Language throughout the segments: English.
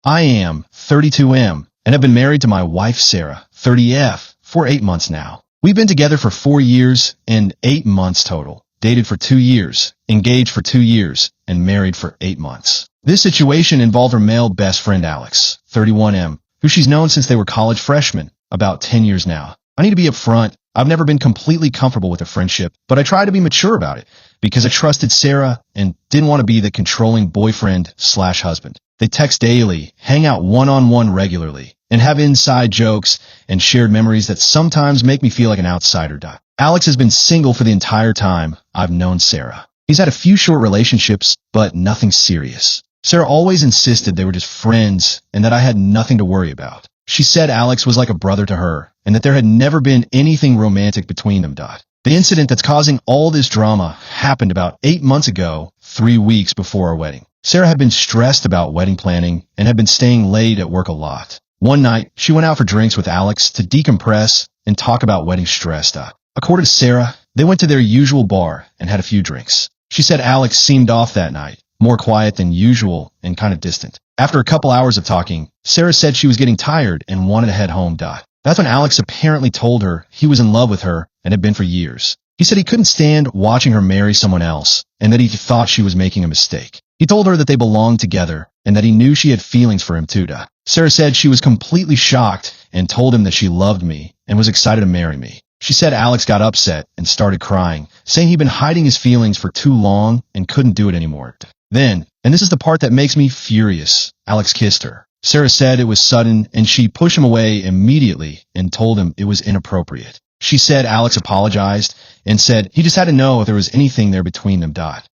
I am 32M and have been married to my wife Sarah, 30F, for 8 months now. We've been together for 4 years and 8 months total, dated for 2 years, engaged for 2 years, and married for 8 months. This situation involved her male best friend Alex, 31M, who she's known since they were college freshmen, about 10 years now. I need to be upfront. I've never been completely comfortable with a friendship, but I try to be mature about it because I trusted Sarah and didn't want to be the controlling boyfriend/husband. They text daily, hang out one-on-one regularly, and have inside jokes and shared memories that sometimes make me feel like an outsider. Alex has been single for the entire time I've known Sarah. He's had a few short relationships, but nothing serious. Sarah always insisted they were just friends and that I had nothing to worry about. She said Alex was like a brother to her and that there had never been anything romantic between them. The incident that's causing all this drama happened about 8 months ago, 3 weeks before our wedding. Sarah had been stressed about wedding planning and had been staying late at work a lot. One night, she went out for drinks with Alex to decompress and talk about wedding stress. According to Sarah, they went to their usual bar and had a few drinks. She said Alex seemed off that night, more quiet than usual and kind of distant. After a couple hours of talking, Sarah said she was getting tired and wanted to head home. That's when Alex apparently told her he was in love with her and had been for years. He said he couldn't stand watching her marry someone else and that he thought she was making a mistake. He told her that they belonged together and that he knew she had feelings for him too. Sarah said she was completely shocked and told him that she loved me and was excited to marry me. She said Alex got upset and started crying, saying he'd been hiding his feelings for too long and couldn't do it anymore. Then, and this is the part that makes me furious, Alex kissed her. Sarah said it was sudden and she pushed him away immediately and told him it was inappropriate. She said Alex apologized and said he just had to know if there was anything there between them.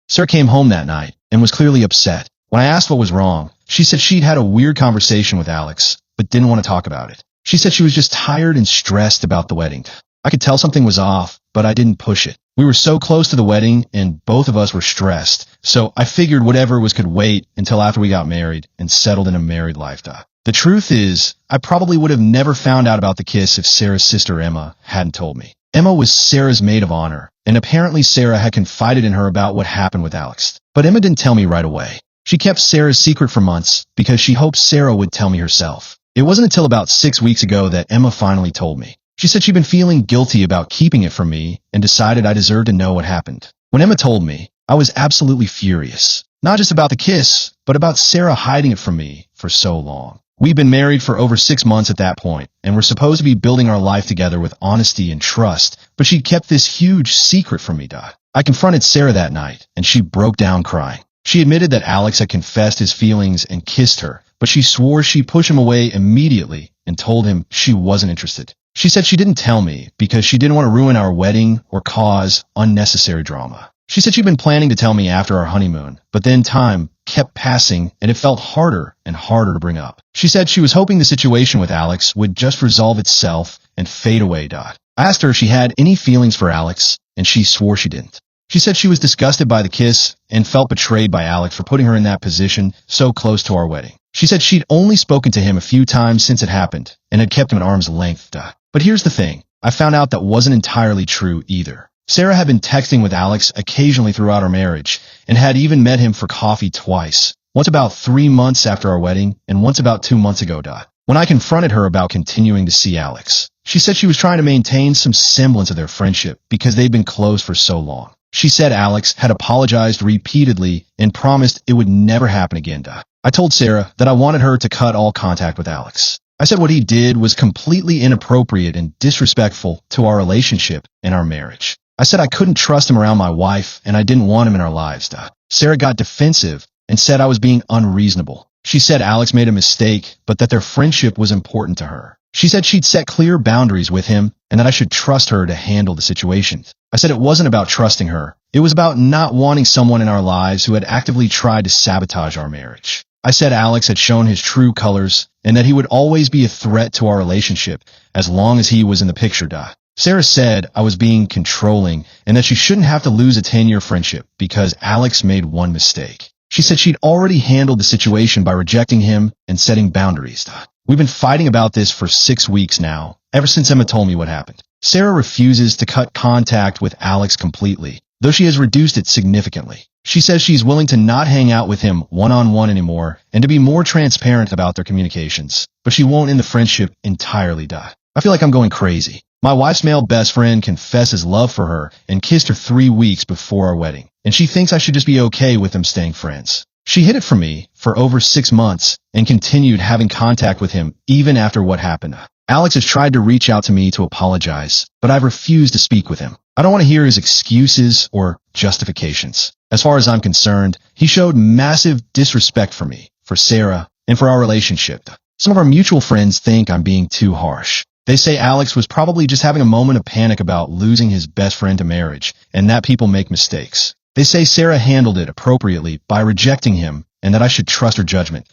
Sarah came home that night and was clearly upset. When I asked what was wrong, she said she'd had a weird conversation with Alex, but didn't want to talk about it. She said she was just tired and stressed about the wedding. I could tell something was off, but I didn't push it. We were so close to the wedding and both of us were stressed, so I figured whatever was could wait until after we got married and settled in a married life. The truth is, I probably would have never found out about the kiss if Sarah's sister Emma hadn't told me. Emma was Sarah's maid of honor, and apparently Sarah had confided in her about what happened with Alex. But Emma didn't tell me right away. She kept Sarah's secret for months because she hoped Sarah would tell me herself. It wasn't until about 6 weeks ago that Emma finally told me. She said she'd been feeling guilty about keeping it from me and decided I deserved to know what happened. When Emma told me, I was absolutely furious. Not just about the kiss, but about Sarah hiding it from me for so long. We'd been married for over 6 months at that point, and were supposed to be building our life together with honesty and trust, but she'd kept this huge secret from me. I confronted Sarah that night, and she broke down crying. She admitted that Alex had confessed his feelings and kissed her, but she swore she'd push him away immediately and told him she wasn't interested. She said she didn't tell me because she didn't want to ruin our wedding or cause unnecessary drama. She said she'd been planning to tell me after our honeymoon, but then time kept passing and it felt harder and harder to bring up. She said she was hoping the situation with Alex would just resolve itself and fade away. I asked her if she had any feelings for Alex, and she swore she didn't. She said she was disgusted by the kiss and felt betrayed by Alex for putting her in that position so close to our wedding. She said she'd only spoken to him a few times since it happened and had kept him at arm's length. But here's the thing. I found out that wasn't entirely true either. Sarah had been texting with Alex occasionally throughout our marriage and had even met him for coffee twice. Once about 3 months after our wedding and once about 2 months ago. When I confronted her about continuing to see Alex, she said she was trying to maintain some semblance of their friendship because they'd been close for so long. She said Alex had apologized repeatedly and promised it would never happen again. I told Sarah that I wanted her to cut all contact with Alex. I said what he did was completely inappropriate and disrespectful to our relationship and our marriage. I said I couldn't trust him around my wife and I didn't want him in our lives. Sarah got defensive and said I was being unreasonable. She said Alex made a mistake, but that their friendship was important to her. She said she'd set clear boundaries with him and that I should trust her to handle the situation. I said it wasn't about trusting her. It was about not wanting someone in our lives who had actively tried to sabotage our marriage. I said Alex had shown his true colors and that he would always be a threat to our relationship as long as he was in the picture. Sarah said I was being controlling and that she shouldn't have to lose a 10-year friendship because Alex made one mistake. She said she'd already handled the situation by rejecting him and setting boundaries. We've been fighting about this for 6 weeks now, ever since Emma told me what happened. Sarah refuses to cut contact with Alex completely, though she has reduced it significantly. She says she's willing to not hang out with him one-on-one anymore and to be more transparent about their communications, but she won't end the friendship entirely. I feel like I'm going crazy. My wife's male best friend confessed his love for her and kissed her 3 weeks before our wedding, and she thinks I should just be okay with them staying friends. She hid it from me for over 6 months and continued having contact with him even after what happened. Alex has tried to reach out to me to apologize, but I've refused to speak with him. I don't want to hear his excuses or justifications. As far as I'm concerned, he showed massive disrespect for me, for Sarah, and for our relationship. Some of our mutual friends think I'm being too harsh. They say Alex was probably just having a moment of panic about losing his best friend to marriage, and that people make mistakes. They say Sarah handled it appropriately by rejecting him, and that I should trust her judgment.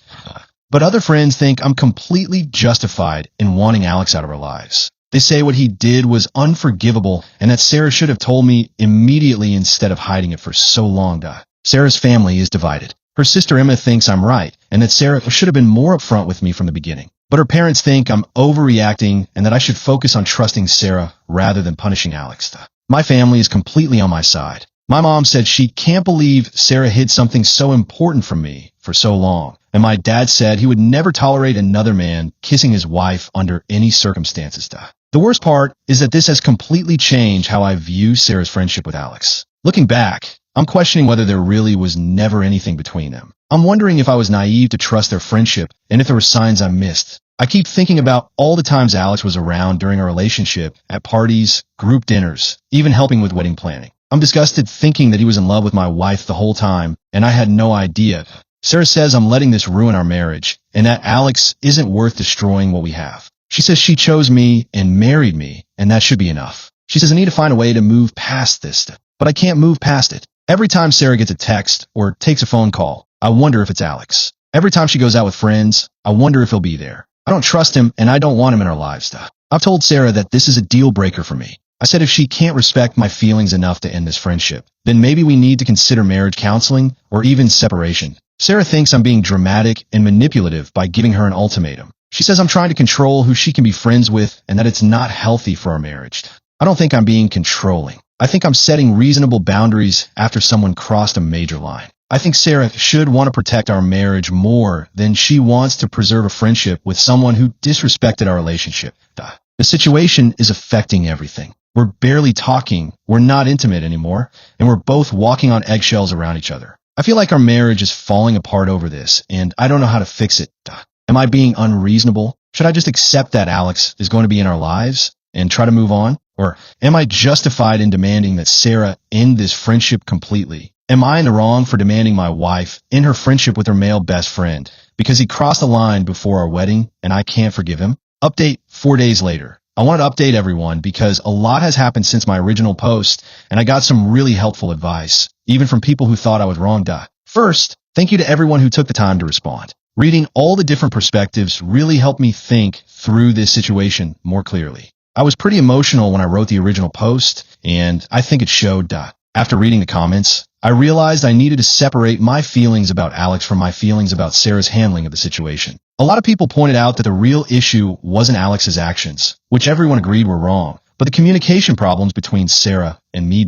But other friends think I'm completely justified in wanting Alex out of our lives. They say what he did was unforgivable and that Sarah should have told me immediately instead of hiding it for so long. Sarah's family is divided. Her sister Emma thinks I'm right and that Sarah should have been more upfront with me from the beginning. But her parents think I'm overreacting and that I should focus on trusting Sarah rather than punishing Alex. My family is completely on my side. My mom said she can't believe Sarah hid something so important from me for so long. And my dad said he would never tolerate another man kissing his wife under any circumstances. The worst part is that this has completely changed how I view Sarah's friendship with Alex. Looking back, I'm questioning whether there really was never anything between them. I'm wondering if I was naive to trust their friendship and if there were signs I missed. I keep thinking about all the times Alex was around during our relationship, at parties, group dinners, even helping with wedding planning. I'm disgusted thinking that he was in love with my wife the whole time, and I had no idea. Sarah says I'm letting this ruin our marriage, and that Alex isn't worth destroying what we have. She says she chose me and married me, and that should be enough. She says I need to find a way to move past this, but I can't move past it. Every time Sarah gets a text or takes a phone call, I wonder if it's Alex. Every time she goes out with friends, I wonder if he'll be there. I don't trust him, and I don't want him in our lives. I've told Sarah that this is a deal breaker for me. I said if she can't respect my feelings enough to end this friendship, then maybe we need to consider marriage counseling or even separation. Sarah thinks I'm being dramatic and manipulative by giving her an ultimatum. She says I'm trying to control who she can be friends with and that it's not healthy for our marriage. I don't think I'm being controlling. I think I'm setting reasonable boundaries after someone crossed a major line. I think Sarah should want to protect our marriage more than she wants to preserve a friendship with someone who disrespected our relationship. The situation is affecting everything. We're barely talking, we're not intimate anymore, and we're both walking on eggshells around each other. I feel like our marriage is falling apart over this, and I don't know how to fix it. Am I being unreasonable? Should I just accept that Alex is going to be in our lives and try to move on? Or am I justified in demanding that Sarah end this friendship completely? Am I in the wrong for demanding my wife end her friendship with her male best friend because he crossed the line before our wedding and I can't forgive him? Update 4 days later. I wanted to update everyone because a lot has happened since my original post, and I got some really helpful advice, even from people who thought I was wrong. First, thank you to everyone who took the time to respond. Reading all the different perspectives really helped me think through this situation more clearly. I was pretty emotional when I wrote the original post, and I think it showed. After reading the comments, I realized I needed to separate my feelings about Alex from my feelings about Sarah's handling of the situation. A lot of people pointed out that the real issue wasn't Alex's actions, which everyone agreed were wrong, but the communication problems between Sarah and me.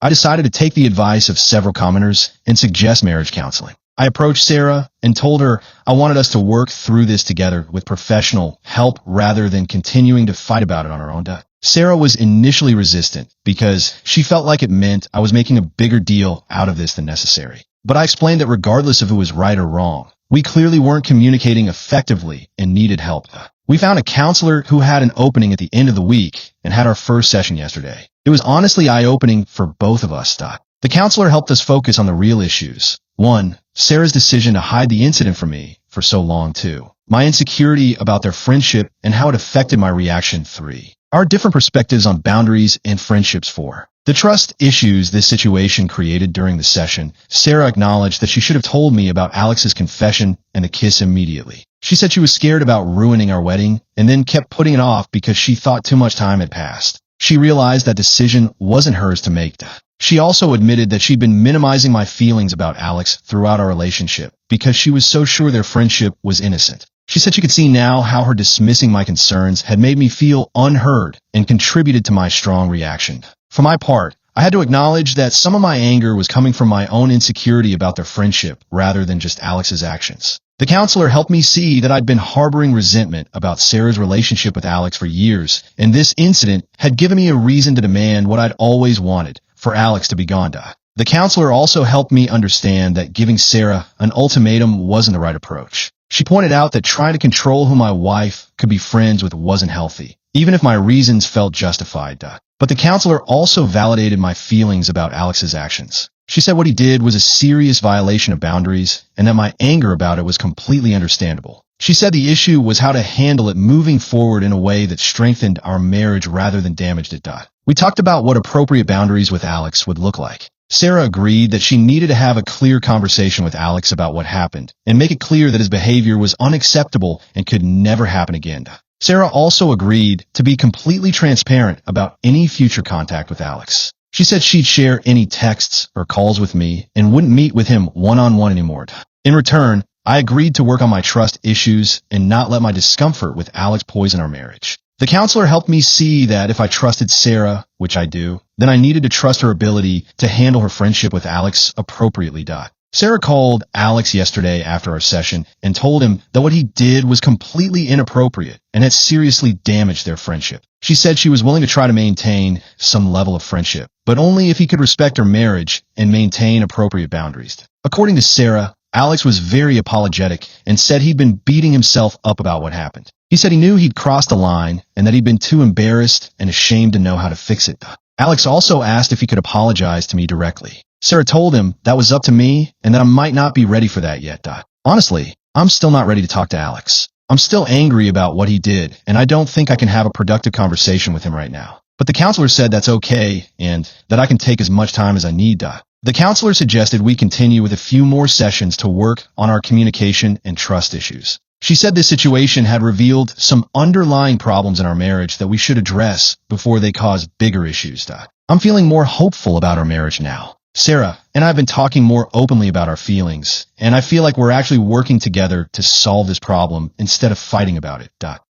I decided to take the advice of several commenters and suggest marriage counseling. I approached Sarah and told her I wanted us to work through this together with professional help rather than continuing to fight about it on our own. Sarah was initially resistant because she felt like it meant I was making a bigger deal out of this than necessary. But I explained that regardless of who was right or wrong, we clearly weren't communicating effectively and needed help. We found a counselor who had an opening at the end of the week and had our first session yesterday. It was honestly eye-opening for both of us. The counselor helped us focus on the real issues. 1. Sarah's decision to hide the incident from me for so long. 2. My insecurity about their friendship and how it affected my reaction. 3. Our different perspectives on boundaries and friendships. 4. The trust issues this situation created during the session. Sarah acknowledged that she should have told me about Alex's confession and the kiss immediately. She said she was scared about ruining our wedding and then kept putting it off because she thought too much time had passed. She realized that decision wasn't hers to make. She also admitted that she'd been minimizing my feelings about Alex throughout our relationship because she was so sure their friendship was innocent. She said she could see now how her dismissing my concerns had made me feel unheard and contributed to my strong reaction. For my part, I had to acknowledge that some of my anger was coming from my own insecurity about their friendship rather than just Alex's actions. The counselor helped me see that I'd been harboring resentment about Sarah's relationship with Alex for years, and this incident had given me a reason to demand what I'd always wanted, for Alex to be gone. The counselor also helped me understand that giving Sarah an ultimatum wasn't the right approach. She pointed out that trying to control who my wife could be friends with wasn't healthy, even if my reasons felt justified. But the counselor also validated my feelings about Alex's actions. She said what he did was a serious violation of boundaries and that my anger about it was completely understandable. She said the issue was how to handle it moving forward in a way that strengthened our marriage rather than damaged it. We talked about what appropriate boundaries with Alex would look like. Sarah agreed that she needed to have a clear conversation with Alex about what happened and make it clear that his behavior was unacceptable and could never happen again. Sarah also agreed to be completely transparent about any future contact with Alex. She said she'd share any texts or calls with me and wouldn't meet with him one-on-one anymore. In return, I agreed to work on my trust issues and not let my discomfort with Alex poison our marriage. The counselor helped me see that if I trusted Sarah, which I do, then I needed to trust her ability to handle her friendship with Alex appropriately. Sarah called Alex yesterday after our session and told him that what he did was completely inappropriate and had seriously damaged their friendship. She said she was willing to try to maintain some level of friendship, but only if he could respect her marriage and maintain appropriate boundaries. According to Sarah, Alex was very apologetic and said he'd been beating himself up about what happened. He said he knew he'd crossed the line and that he'd been too embarrassed and ashamed to know how to fix it. Alex also asked if he could apologize to me directly. Sarah told him that was up to me and that I might not be ready for that yet. Honestly, I'm still not ready to talk to Alex. I'm still angry about what he did, and I don't think I can have a productive conversation with him right now. But the counselor said that's okay and that I can take as much time as I need. The counselor suggested we continue with a few more sessions to work on our communication and trust issues. She said this situation had revealed some underlying problems in our marriage that we should address before they cause bigger issues. I'm feeling more hopeful about our marriage now. Sarah and I have been talking more openly about our feelings, and I feel like we're actually working together to solve this problem instead of fighting about it.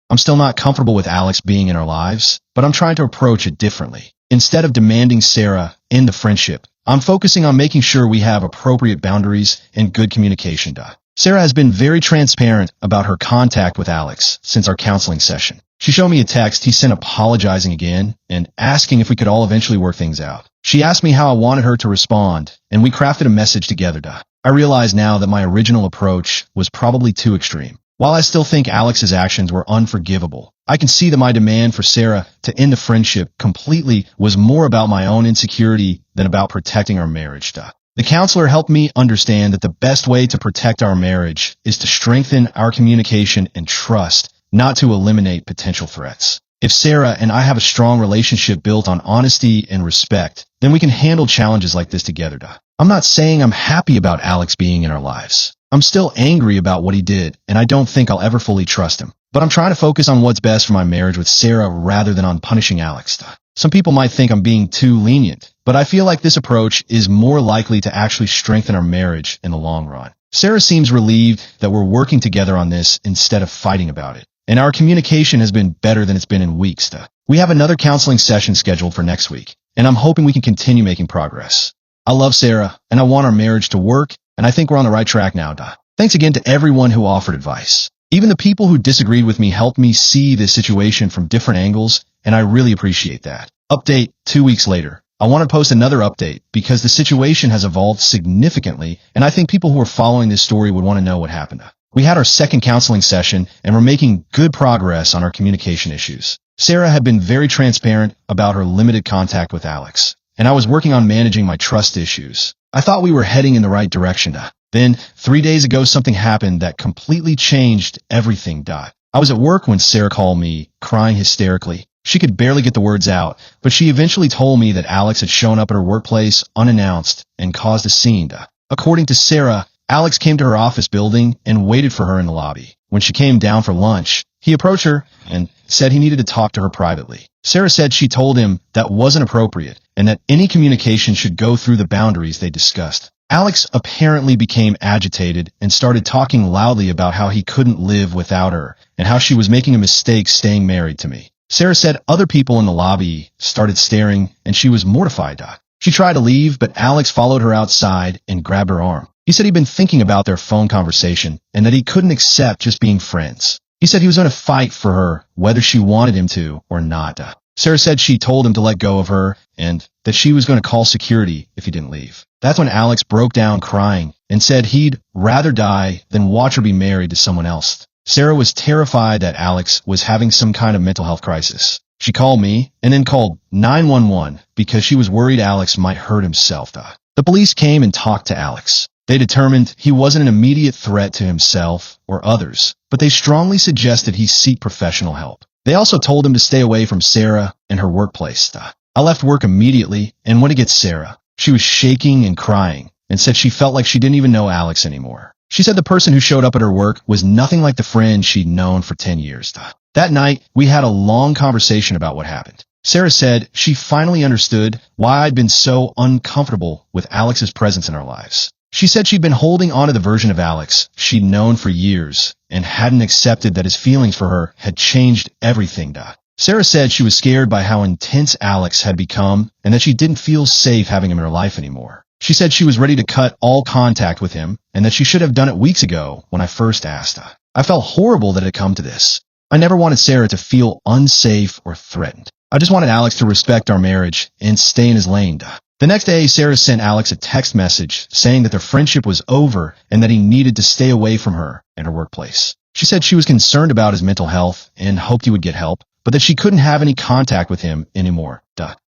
I'm still not comfortable with Alex being in our lives, but I'm trying to approach it differently. Instead of demanding Sarah end the friendship, I'm focusing on making sure we have appropriate boundaries and good communication. Sarah has been very transparent about her contact with Alex since our counseling session. She showed me a text he sent apologizing again and asking if we could all eventually work things out. She asked me how I wanted her to respond, and we crafted a message together. I realize now that my original approach was probably too extreme. While I still think Alex's actions were unforgivable, I can see that my demand for Sarah to end the friendship completely was more about my own insecurity than about protecting our marriage. The counselor helped me understand that the best way to protect our marriage is to strengthen our communication and trust, not to eliminate potential threats. If Sarah and I have a strong relationship built on honesty and respect, then we can handle challenges like this together. I'm not saying I'm happy about Alex being in our lives. I'm still angry about what he did, and I don't think I'll ever fully trust him. But I'm trying to focus on what's best for my marriage with Sarah rather than on punishing Alex. Some people might think I'm being too lenient, but I feel like this approach is more likely to actually strengthen our marriage in the long run. Sarah seems relieved that we're working together on this instead of fighting about it. And our communication has been better than it's been in weeks. We have another counseling session scheduled for next week, and I'm hoping we can continue making progress. I love Sarah, and I want our marriage to work, and I think we're on the right track now. Thanks again to everyone who offered advice. Even the people who disagreed with me helped me see this situation from different angles, and I really appreciate that. Update 2 weeks later. I want to post another update because the situation has evolved significantly, and I think people who are following this story would want to know what happened. We had our second counseling session, and we're making good progress on our communication issues. Sarah had been very transparent about her limited contact with Alex, and I was working on managing my trust issues. I thought we were heading in the right direction. Then, 3 days ago, something happened that completely changed everything. I was at work when Sarah called me, crying hysterically. She could barely get the words out, but she eventually told me that Alex had shown up at her workplace unannounced and caused a scene. According to Sarah, Alex came to her office building and waited for her in the lobby. When she came down for lunch, he approached her and said he needed to talk to her privately. Sarah said she told him that wasn't appropriate and that any communication should go through the boundaries they discussed. Alex apparently became agitated and started talking loudly about how he couldn't live without her and how she was making a mistake staying married to me. Sarah said other people in the lobby started staring and she was mortified. She tried to leave, but Alex followed her outside and grabbed her arm. He said he'd been thinking about their phone conversation and that he couldn't accept just being friends. He said he was going to fight for her, whether she wanted him to or not. Sarah said she told him to let go of her and that she was going to call security if he didn't leave. That's when Alex broke down crying and said he'd rather die than watch her be married to someone else. Sarah was terrified that Alex was having some kind of mental health crisis. She called me and then called 911 because she was worried Alex might hurt himself. The police came and talked to Alex. They determined he wasn't an immediate threat to himself or others, but they strongly suggested he seek professional help. They also told him to stay away from Sarah and her workplace. I left work immediately and went to get Sarah. She was shaking and crying and said she felt like she didn't even know Alex anymore. She said the person who showed up at her work was nothing like the friend she'd known for 10 years. That night, we had a long conversation about what happened. Sarah said she finally understood why I'd been so uncomfortable with Alex's presence in our lives. She said she'd been holding on to the version of Alex she'd known for years and hadn't accepted that his feelings for her had changed everything. Sarah said she was scared by how intense Alex had become and that she didn't feel safe having him in her life anymore. She said she was ready to cut all contact with him and that she should have done it weeks ago when I first asked her. I felt horrible that it had come to this. I never wanted Sarah to feel unsafe or threatened. I just wanted Alex to respect our marriage and stay in his lane. The next day, Sarah sent Alex a text message saying that their friendship was over and that he needed to stay away from her and her workplace. She said she was concerned about his mental health and hoped he would get help, but that she couldn't have any contact with him anymore.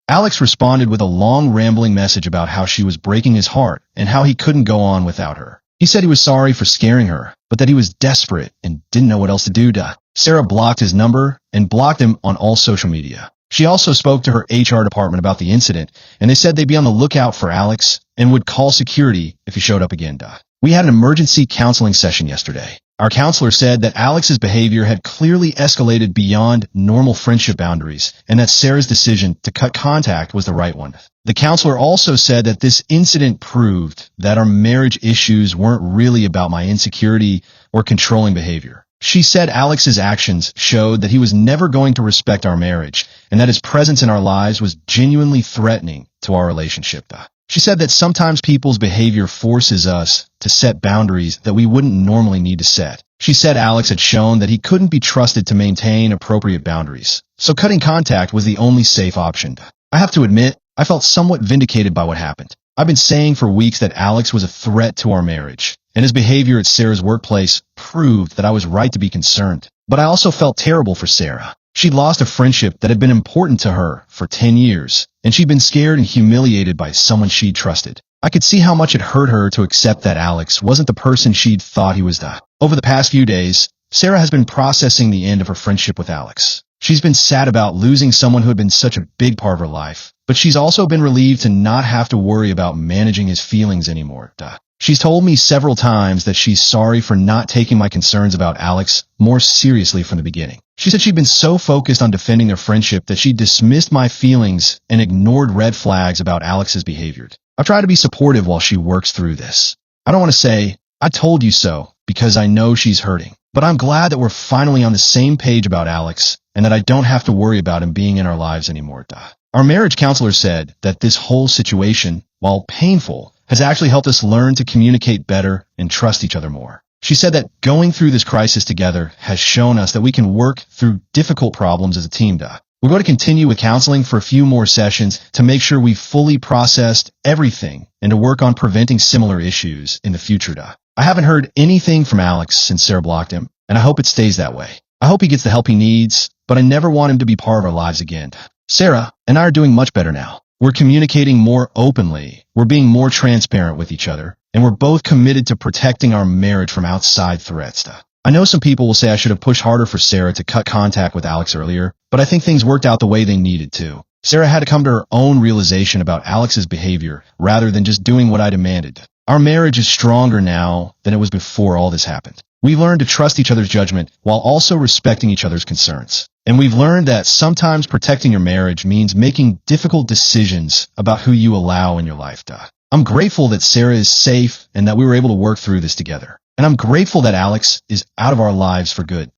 Alex responded with a long rambling message about how she was breaking his heart and how he couldn't go on without her. He said he was sorry for scaring her, but that he was desperate and didn't know what else to do. Sarah blocked his number and blocked him on all social media. She also spoke to her HR department about the incident, and they said they'd be on the lookout for Alex and would call security if he showed up again. We had an emergency counseling session yesterday. Our counselor said that Alex's behavior had clearly escalated beyond normal friendship boundaries and that Sarah's decision to cut contact was the right one. The counselor also said that this incident proved that our marriage issues weren't really about my insecurity or controlling behavior. She said Alex's actions showed that he was never going to respect our marriage and that his presence in our lives was genuinely threatening to our relationship. She said that sometimes people's behavior forces us to set boundaries that we wouldn't normally need to set. She said Alex had shown that he couldn't be trusted to maintain appropriate boundaries, so cutting contact was the only safe option. I have to admit, I felt somewhat vindicated by what happened. I've been saying for weeks that Alex was a threat to our marriage, and his behavior at Sarah's workplace proved that I was right to be concerned. But I also felt terrible for Sarah. She'd lost a friendship that had been important to her for 10 years, and she'd been scared and humiliated by someone she'd trusted. I could see how much it hurt her to accept that Alex wasn't the person she'd thought he was. Over the past few days, Sarah has been processing the end of her friendship with Alex. She's been sad about losing someone who had been such a big part of her life, but she's also been relieved to not have to worry about managing his feelings anymore. She's told me several times that she's sorry for not taking my concerns about Alex more seriously from the beginning. She said she'd been so focused on defending their friendship that she dismissed my feelings and ignored red flags about Alex's behavior. I've tried to be supportive while she works through this. I don't want to say, I told you so, because I know she's hurting. But I'm glad that we're finally on the same page about Alex and that I don't have to worry about him being in our lives anymore. Our marriage counselor said that this whole situation, while painful, has actually helped us learn to communicate better and trust each other more. She said that going through this crisis together has shown us that we can work through difficult problems as a team. We're going to continue with counseling for a few more sessions to make sure we've fully processed everything and to work on preventing similar issues in the future. I haven't heard anything from Alex since Sarah blocked him, and I hope it stays that way. I hope he gets the help he needs, but I never want him to be part of our lives again. Sarah and I are doing much better now. We're communicating more openly, we're being more transparent with each other, and we're both committed to protecting our marriage from outside threats. I know some people will say I should have pushed harder for Sarah to cut contact with Alex earlier, but I think things worked out the way they needed to. Sarah had to come to her own realization about Alex's behavior rather than just doing what I demanded. Our marriage is stronger now than it was before all this happened. We've learned to trust each other's judgment while also respecting each other's concerns. And we've learned that sometimes protecting your marriage means making difficult decisions about who you allow in your life. I'm grateful that Sarah is safe and that we were able to work through this together. And I'm grateful that Alex is out of our lives for good.